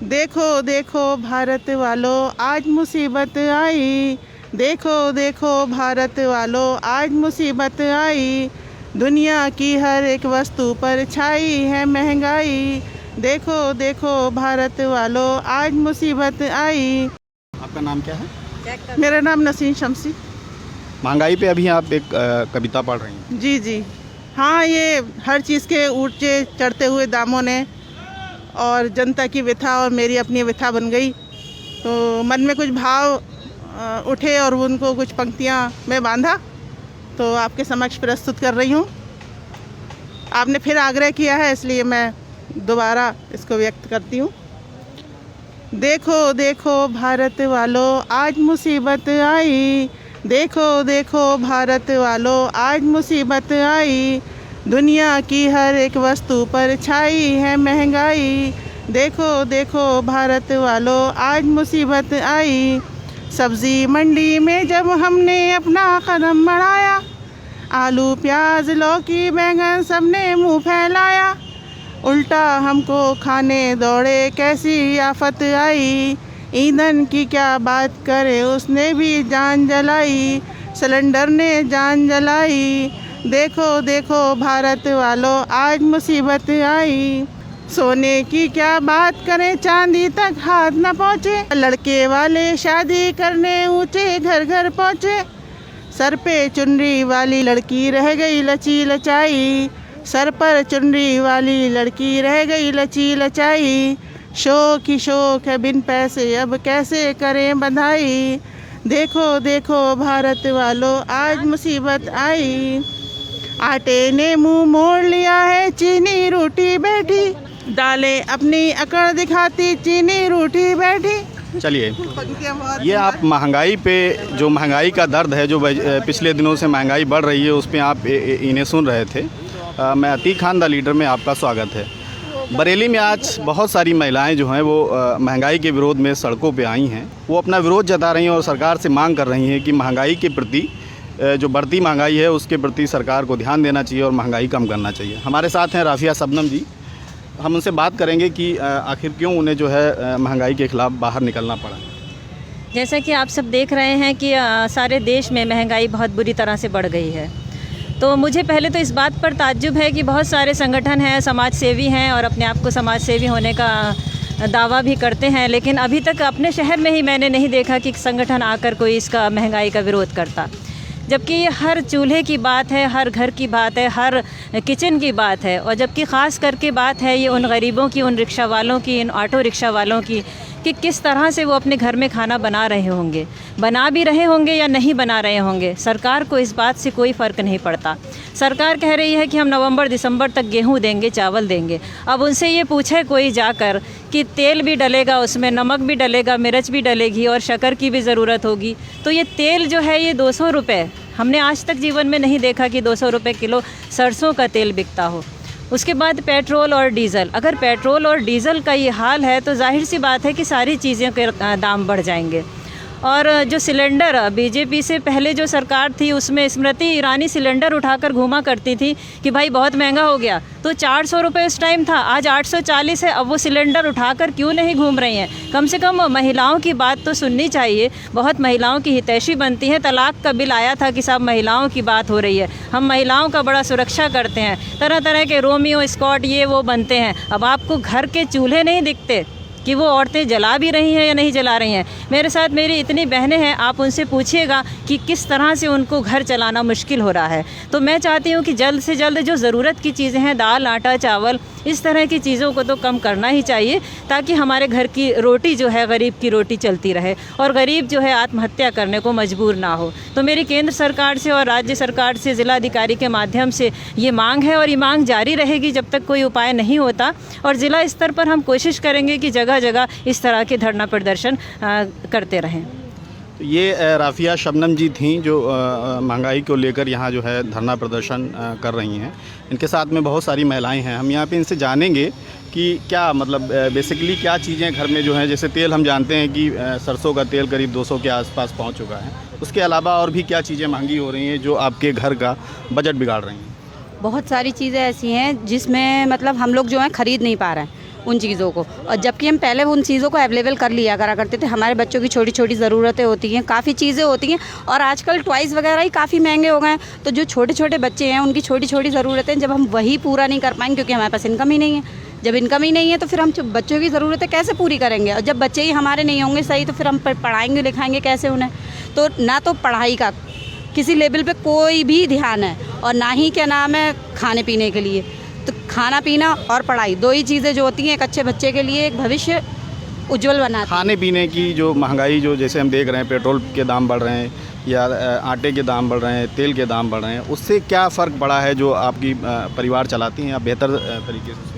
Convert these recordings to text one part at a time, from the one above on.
देखो देखो भारत वालों आज मुसीबत आई, देखो देखो भारत वालों आज मुसीबत आई, दुनिया की हर एक वस्तु पर छाई है महंगाई, देखो देखो भारत वालों आज मुसीबत आई। आपका नाम क्या है? मेरा नाम नसीम शमसी। महंगाई पे अभी आप एक कविता पढ़ रही हैं। जी जी हाँ, ये हर चीज़ के ऊंचे चढ़ते हुए दामों ने और जनता की व्यथा और मेरी अपनी व्यथा बन गई, तो मन में कुछ भाव उठे और उनको कुछ पंक्तियाँ में बांधा, तो आपके समक्ष प्रस्तुत कर रही हूँ। आपने फिर आग्रह किया है इसलिए मैं दोबारा इसको व्यक्त करती हूँ। देखो देखो भारत वालों आज मुसीबत आई, देखो देखो भारत वालों आज मुसीबत आई, दुनिया की हर एक वस्तु पर छाई है महंगाई, देखो देखो भारत वालों आज मुसीबत आई। सब्ज़ी मंडी में जब हमने अपना कदम बढ़ाया, आलू प्याज लौकी बैंगन सबने मुंह फैलाया, उल्टा हमको खाने दौड़े कैसी आफत आई, ईंधन की क्या बात करे उसने भी जान जलाई, सिलेंडर ने जान जलाई, देखो देखो भारत वालों आज मुसीबत आई। सोने की क्या बात करें चांदी तक हाथ न पहुँचे, लड़के वाले शादी करने ऊंचे घर घर पहुँचे, सर पे चुनरी वाली लड़की रह गई लची लचाई, सर पर चुनरी वाली लड़की रह गई लची लचाई, शौक ही शौक है बिन पैसे अब कैसे करें बंधाई, देखो देखो भारत वालों आज मुसीबत आई। आटे ने मुंह मोड़ लिया है चीनी रोटी बैठी, दालें अपनी अकड़ दिखाती चीनी रोटी बैठी। चलिए, ये आप महंगाई पे, जो महंगाई का दर्द है, जो पिछले दिनों से महंगाई बढ़ रही है, उस पर आप इन्हें सुन रहे थे। मैं अतीक खान द लीडर में आपका स्वागत है। बरेली में आज बहुत सारी महिलाएं जो हैं वो महंगाई के विरोध में सड़कों पे आई हैं। वो अपना विरोध जता रही हैं और सरकार से मांग कर रही हैं कि महंगाई के प्रति, जो बढ़ती महंगाई है उसके प्रति सरकार को ध्यान देना चाहिए और महंगाई कम करना चाहिए। हमारे साथ हैं राफिया शबनम जी। हम उनसे बात करेंगे कि आखिर क्यों उन्हें जो है महंगाई के ख़िलाफ़ बाहर निकलना पड़ा। जैसा कि आप सब देख रहे हैं कि सारे देश में महंगाई बहुत बुरी तरह से बढ़ गई है, तो मुझे पहले तो इस बात पर ताज्जुब है कि बहुत सारे संगठन हैं, समाज सेवी हैं और अपने आप को समाज सेवी होने का दावा भी करते हैं, लेकिन अभी तक अपने शहर में ही मैंने नहीं देखा कि संगठन आकर कोई इसका महंगाई का विरोध करता, जबकि ये हर चूल्हे की बात है, हर घर की बात है, हर किचन की बात है। और जबकि ख़ास करके बात है ये उन गरीबों की, उन रिक्शा वालों की, इन ऑटो रिक्शा वालों की, कि किस तरह से वो अपने घर में खाना बना रहे होंगे, बना भी रहे होंगे या नहीं बना रहे होंगे। सरकार को इस बात से कोई फ़र्क नहीं पड़ता। सरकार कह रही है कि हम नवंबर दिसंबर तक गेहूं देंगे, चावल देंगे। अब उनसे ये पूछे कोई जाकर कि तेल भी डलेगा, उसमें नमक भी डलेगा, मिर्च भी डलेगी और शक्कर की भी ज़रूरत होगी, तो ये तेल जो है ये 200 रुपये, हमने आज तक जीवन में नहीं देखा कि 200 रुपये किलो सरसों का तेल बिकता हो। उसके बाद पेट्रोल और डीज़ल, अगर पेट्रोल और डीज़ल का ये हाल है तो जाहिर सी बात है कि सारी चीज़ों के दाम बढ़ जाएंगे। और जो सिलेंडर, बीजेपी से पहले जो सरकार थी उसमें स्मृति ईरानी सिलेंडर उठाकर घूमा करती थी कि भाई बहुत महंगा हो गया, तो 400 रुपये उस टाइम था, आज 840 है। अब वो सिलेंडर उठाकर क्यों नहीं घूम रही हैं? कम से कम महिलाओं की बात तो सुननी चाहिए। बहुत महिलाओं की हितैषी बनती है। तलाक का बिल आया था कि सब महिलाओं की बात हो रही है, हम महिलाओं का बड़ा सुरक्षा करते हैं, तरह तरह के रोमियो स्कॉट ये वो बनते हैं। अब आपको घर के चूल्हे नहीं दिखते कि वो औरतें जला भी रही हैं या नहीं जला रही हैं। मेरे साथ मेरी इतनी बहनें हैं, आप उनसे पूछिएगा कि किस तरह से उनको घर चलाना मुश्किल हो रहा है। तो मैं चाहती हूँ कि जल्द से जल्द जो ज़रूरत की चीज़ें हैं, दाल आटा चावल, इस तरह की चीज़ों को तो कम करना ही चाहिए, ताकि हमारे घर की रोटी जो है, गरीब की रोटी चलती रहे और गरीब जो है आत्महत्या करने को मजबूर ना हो। तो मेरी केंद्र सरकार से और राज्य सरकार से, ज़िलाधिकारी के माध्यम से ये मांग है और ये मांग जारी रहेगी जब तक कोई उपाय नहीं होता। और ज़िला स्तर पर हम कोशिश करेंगे कि जगह जगह इस तरह के धरना प्रदर्शन करते रहें। तो ये राफिया शबनम जी थीं जो महंगाई को लेकर यहाँ जो है धरना प्रदर्शन कर रही हैं। इनके साथ में बहुत सारी महिलाएं हैं। हम यहाँ पे इनसे जानेंगे कि क्या मतलब बेसिकली क्या चीज़ें घर में जो हैं, जैसे तेल हम जानते हैं कि सरसों का तेल करीब 200 के आसपास पहुँच चुका है, उसके अलावा और भी क्या चीज़ें महंगी हो रही हैं जो आपके घर का बजट बिगाड़ रही हैं? बहुत सारी चीज़ें ऐसी हैं जिसमें मतलब हम लोग जो है ख़रीद नहीं पा रहे हैं। उन चीज़ों को, और जबकि हम पहले उन चीज़ों को अवेलेबल कर लिया करा करते थे। हमारे बच्चों की छोटी छोटी ज़रूरतें होती हैं, काफ़ी चीज़ें होती हैं, और आजकल टॉयज़ वगैरह ही काफ़ी महंगे हो गए हैं। तो जो छोटे छोटे बच्चे हैं उनकी छोटी छोटी ज़रूरतें जब हम वही पूरा नहीं कर पाएंगे, क्योंकि हमारे पास इनकम ही नहीं है, जब इनकम ही नहीं है तो फिर हम बच्चों की ज़रूरतें कैसे पूरी करेंगे? और जब बच्चे ही हमारे नहीं होंगे सही तो फिर हम पढ़ाएंगे लिखाएंगे कैसे उन्हें? तो ना तो पढ़ाई का किसी लेवल पे कोई भी ध्यान है, और ना ही क्या नाम है खाने पीने के लिए। तो खाना पीना और पढ़ाई दो ही चीज़ें जो होती हैं एक अच्छे बच्चे के लिए एक भविष्य उज्जवल बनाती हैं। खाने पीने की जो महंगाई जो जैसे हम देख रहे हैं, पेट्रोल के दाम बढ़ रहे हैं या आटे के दाम बढ़ रहे हैं, तेल के दाम बढ़ रहे हैं, उससे क्या फ़र्क पड़ा है जो आपकी परिवार चलाती हैं आप बेहतर तरीके से?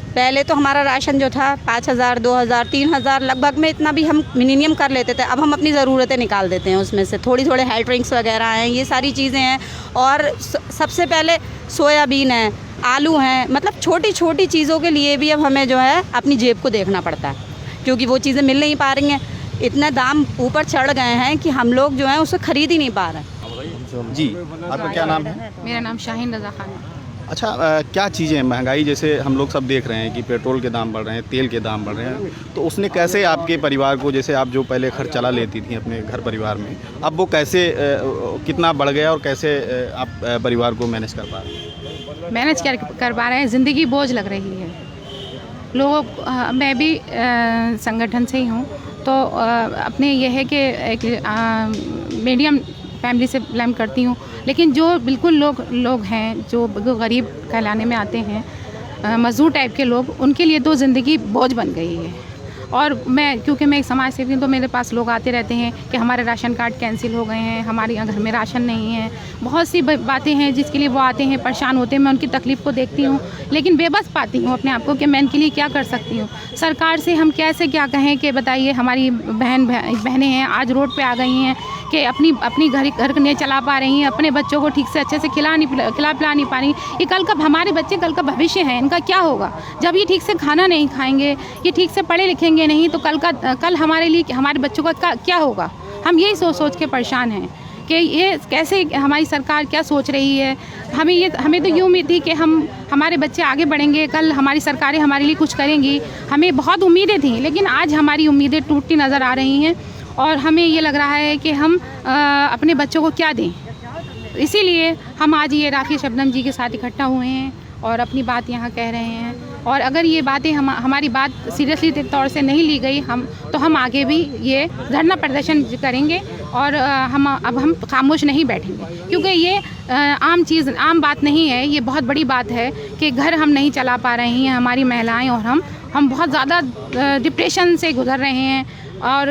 पहले तो हमारा राशन जो था 5,000, 2,000, 3,000 लगभग में इतना भी हम मिनिमम कर लेते थे। अब हम अपनी ज़रूरतें निकाल देते हैं उसमें से, थोड़ी हेल्थ ड्रिंक्स वगैरह हैं, ये सारी चीज़ें हैं। और सबसे पहले सोयाबीन है, आलू हैं, मतलब छोटी छोटी चीज़ों के लिए भी अब हमें जो है अपनी जेब को देखना पड़ता है, क्योंकि वो चीज़ें मिल नहीं पा रही हैं। इतने दाम ऊपर चढ़ गए हैं कि हम लोग जो हैं उसे ख़रीद ही नहीं पा रहे हैं। जी, आपका क्या नाम है? मेरा नाम शाहीन रज़ा खान है। अच्छा, क्या चीज़ें महंगाई जैसे हम लोग सब देख रहे हैं कि पेट्रोल के दाम बढ़ रहे हैं, तेल के दाम बढ़ रहे हैं, तो उसने कैसे आपके परिवार को, जैसे आप जो पहले खर्च चला लेती थी अपने घर परिवार में, अब वो कैसे कितना बढ़ गया और कैसे आप परिवार को मैनेज कर पा रहे हैं? मैनेज कर पा रहे हैं, ज़िंदगी बोझ लग रही है लोगों। मैं भी संगठन से ही हूँ, तो अपने ये है कि एक मीडियम फैमिली से बिलोंग करती हूँ, लेकिन जो बिल्कुल लोग हैं जो गरीब कहलाने में आते हैं, मज़दूर टाइप के लोग, उनके लिए तो ज़िंदगी बोझ बन गई है। और क्योंकि मैं एक समाज सेवी हूँ, तो मेरे पास लोग आते रहते हैं कि हमारे राशन कार्ड कैंसिल हो गए हैं, हमारे यहाँ घर में राशन नहीं है, बहुत सी बातें हैं जिसके लिए वो आते हैं, परेशान होते हैं। मैं उनकी तकलीफ़ को देखती हूँ, लेकिन बेबस पाती हूँ अपने आप को कि मैं इनके लिए क्या कर सकती हूँ। सरकार से हम कैसे क्या कहें कि बताइए, हमारी बहनें हैं आज रोड पे आ गई हैं कि अपनी घर नहीं चला पा रही हैं, अपने बच्चों को ठीक से अच्छे से खिला पिला नहीं पा रही। ये कल का हमारे बच्चे कल का भविष्य है, इनका क्या होगा? जब ये ठीक से खाना नहीं खाएंगे, ये ठीक से पढ़े लिखेंगे नहीं, तो कल हमारे लिए हमारे बच्चों का क्या होगा? हम यही सोच के परेशान हैं कि ये कैसे हमारी सरकार क्या सोच रही है। हमें तो ये उम्मीद थी कि हमारे बच्चे आगे बढ़ेंगे, कल हमारी सरकारें हमारे लिए कुछ करेंगी, हमें बहुत उम्मीदें थी, लेकिन आज हमारी उम्मीदें टूटती नज़र आ रही हैं। और हमें ये लग रहा है कि हम अपने बच्चों को क्या दें। इसीलिए हम आज ये राखी शबनम जी के साथ इकट्ठा हुए हैं और अपनी बात यहाँ कह रहे हैं। और अगर ये बातें हमारी बात सीरियसली तौर से नहीं ली गई तो हम आगे भी ये धरना प्रदर्शन करेंगे, और हम खामोश नहीं बैठेंगे, क्योंकि ये आम बात नहीं है। ये बहुत बड़ी बात है कि घर हम नहीं चला पा रही हैं हमारी महिलाएं, और हम बहुत ज़्यादा डिप्रेशन से गुजर रहे हैं। और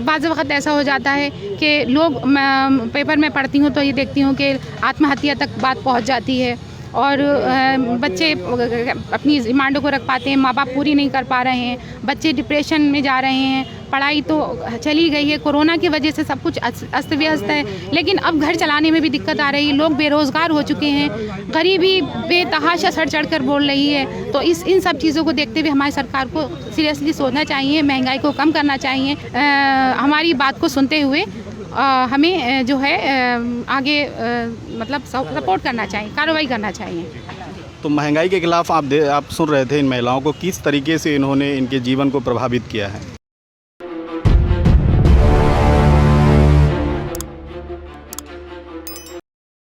बाज़ वक़्त ऐसा हो जाता है कि लोग, मैं पेपर में पढ़ती हूँ तो ये देखती हूँ कि आत्महत्या तक बात पहुँच जाती है, और बच्चे अपनी डिमांडों को रख पाते हैं, माँ बाप पूरी नहीं कर पा रहे हैं, बच्चे डिप्रेशन में जा रहे हैं। पढ़ाई तो चली गई है, कोरोना की वजह से सब कुछ अस्त व्यस्त है, लेकिन अब घर चलाने में भी दिक्कत आ रही है। लोग बेरोज़गार हो चुके हैं, गरीबी बेतहाशा सर चढ़ कर बोल रही है। तो इन सब चीज़ों को देखते हुए हमारी सरकार को सीरियसली सोचना चाहिए, महंगाई को कम करना चाहिए। हमारी बात को सुनते हुए हमें जो है आगे मतलब सपोर्ट करना चाहिए, कार्रवाई करना चाहिए। तो महंगाई के खिलाफ आप सुन रहे थे इन महिलाओं को, किस तरीके से इन्होंने इनके जीवन को प्रभावित किया है?